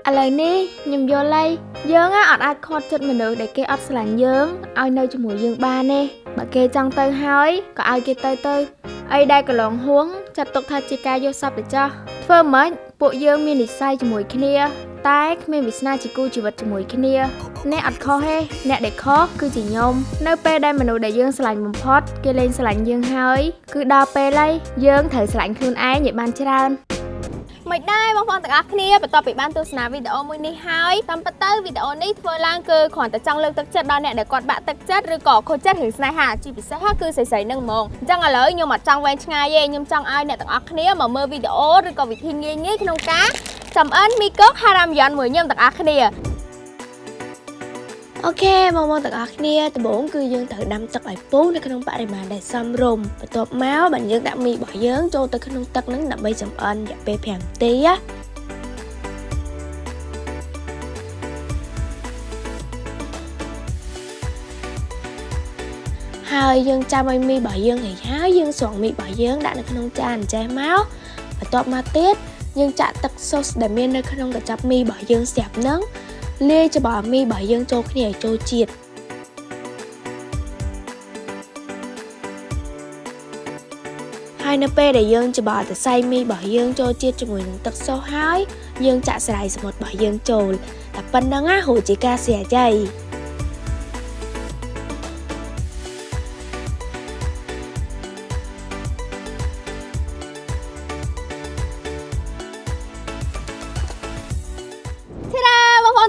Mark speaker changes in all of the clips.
Speaker 1: ឥឡូវនេះខ្ញុំយល់ហើយយើងអត់អាចខត់ចិត្តមនុស្សដែលគេអត់ស្រឡាញ់យើងឲ្យនៅជាមួយយើងបានទេបើគេចង់ទៅហើយក៏ឲ្យគេទៅអីដែលកន្លងហួងចាត់ទុកថាជាការយកសពទៅចោះធ្វើម៉េចពួកយើងមាននិស្ស័យជាមួយគ្នាតែគ្មានវាសនាជាគូជីវិតជាមួយគ្នាអ្នកអត់ខុសទេអ្នកដែលខុសគឺជាខ្ញុំនៅពេលដែលមនុស្សដែលយើងស្រឡាញ់បំផុតគេលែងស្រឡាញ់យើងហើយគឺដល់ពេលហើយយើងត្រូវស្រឡាញ់ខ្លួនឯងឲ្យបានច្រើនមិនដែរបងប្អូនទាំងអស់គ្នាបន្ទាប់ពីបានទស្សនាវីដេអូមួយនេះហើយតាមពិតទៅវីដេអូនេះធ្វើឡើងគឺគ្រាន់តែចង់លើកទឹកចិត្តដល់អ្នកដែលគាត់បាក់ទឹកចិត្តឬក៏ខូចចិត្តរឿងស្នេហាជាពិសេសគឺស្រីៗនឹងហ្មងអញ្ចឹងឥឡូវខ្ញុំអត់ចង់វែងឆ្ងាយទេខ្ញុំចង់ឲ្យអ្នកទាំងអស់គ្នាមកមើលវីដេអូឬក៏វិធីងាយៗក្នុងការចំអិនមីកុកហារ៉ាមយ៉នមួយខ្ញុំទាំងអស់គ្នាអូខេបងប្អូនទាំងអស់គ្នាដំបូងគឺយើងត្រូវដាំទឹកឲ្យពុះនៅក្នុងបរិមាណដែលសមរម្យបន្ទាប់មកបានយើងដាក់មីរបស់យើងចូលទៅក្នុងទឹកហ្នឹងដើម្បីចម្អិនរយៈពេល5នាទីហើយយើងចាំឲ្យមីរបស់យើងរីកហើយយើងស្រង់មីរបស់យើងដាក់នៅក្នុងចានចេះមកបន្ទាប់មកទៀតយើងចាក់ទឹកស៊ុសដែលមាននៅក្នុងកញ្ចប់មីរបស់យើងស្រាប់ហ្នឹងលាយច្បល់មីរបស់យើងចូលគ្នាឲ្យចូលជាតិហើយនៅពេលដែលយើងច្បល់សរសៃមីរបស់យើងចូលជាតិជាមួយនឹងទឹកស៊ុសហើយយើងចាក់ស្រាយសមុទ្ររបស់យើងចូលតែប៉ុណ្្នឹងរួចជាការស្រេចហើយ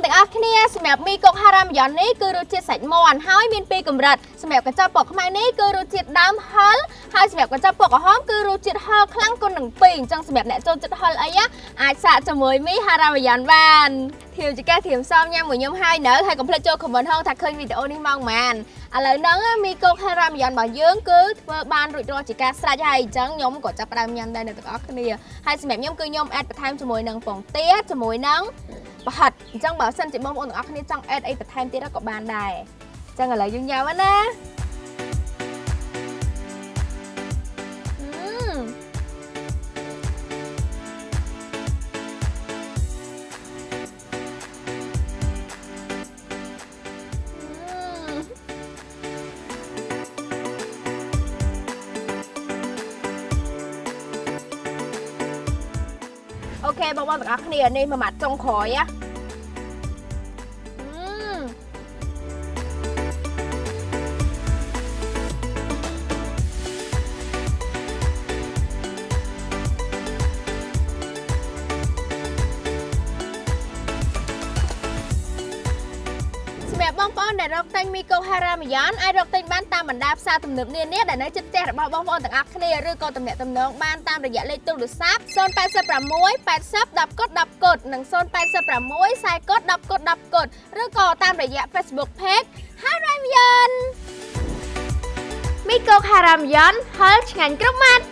Speaker 1: ទាំងអស់គ្នាសម្រាប់មីកុកហារ៉ាមយ៉ននេះគឺរសជាតិសាច់មាន់ហើយមាន2កម្រិតសម្រាប់កញ្ចប់ពណ៌ខ្មៅនេះគឺរសជាតិដើមហឹរហើយសម្រាប់កញ្ចប់ពណ៌ក្រហមគឺរសជាតិហឹរខ្លាំងគុណនឹង2អញ្ចឹងសម្រាប់អ្នកចូលចិត្តហឹរអីអាចសាកជាមួយមីហារ៉ាមយ៉នបានធៀវជាការធៀមសមញ៉ាំមួយខ្ញុំហើយនៅហើយកុំភ្លេចចូលខមមិនហងថាឃើញវីដេអូនេះមកប៉ុន្មានឥឡូវហ្នឹងមីកុកហារ៉ាមយ៉នរបស់យើងគឺធ្វើបានរួចរាល់ជាការស្រេចហើយអញ្ចឹងខ្ញុំក៏ចាប់ផ្ដើមញ៉ាំដែរអ្នកទាំងអស់គ្នាហើយសម្រាប់ខ្ញុំគឺខ្ញុំអេដបន្ថែមជាមួយនឹងពងទាជាមួយនឹងប្រហិតអញ្ចឹងបើសិនជាបងប្អូនទាំងអស់គ្នាចង់អេដអីបន្ថែមទៀតក៏បានដែរអញ្ចឹងឥឡូវយើងញ៉ាំណាអូខេបងប្អូនទាំងអស់គ្នានេះមួយម៉ាត់ចុងក្រោយបងប្អូនដែលរកទិញមីកុកហារ៉ាមយ៉នអាចរកទិញបានតាមបណ្ដាផ្សារទំនើបនានាដែលនៅជិតផ្ទះរបស់បងប្អូនទាំងអស់គ្នាឬក៏ទំនាក់ទំនងបានតាមរយៈលេខទូរស័ព្ទ086 80 10 កុដនិង086 40 កុដ10 កុដ10 កុដឬក៏តាមរយៈ Facebook Page ហារ៉ាមយ៉នមីកុកហារ៉ាមយ៉នហឹរឆ្ងាញ់គ្រប់ម៉ាត់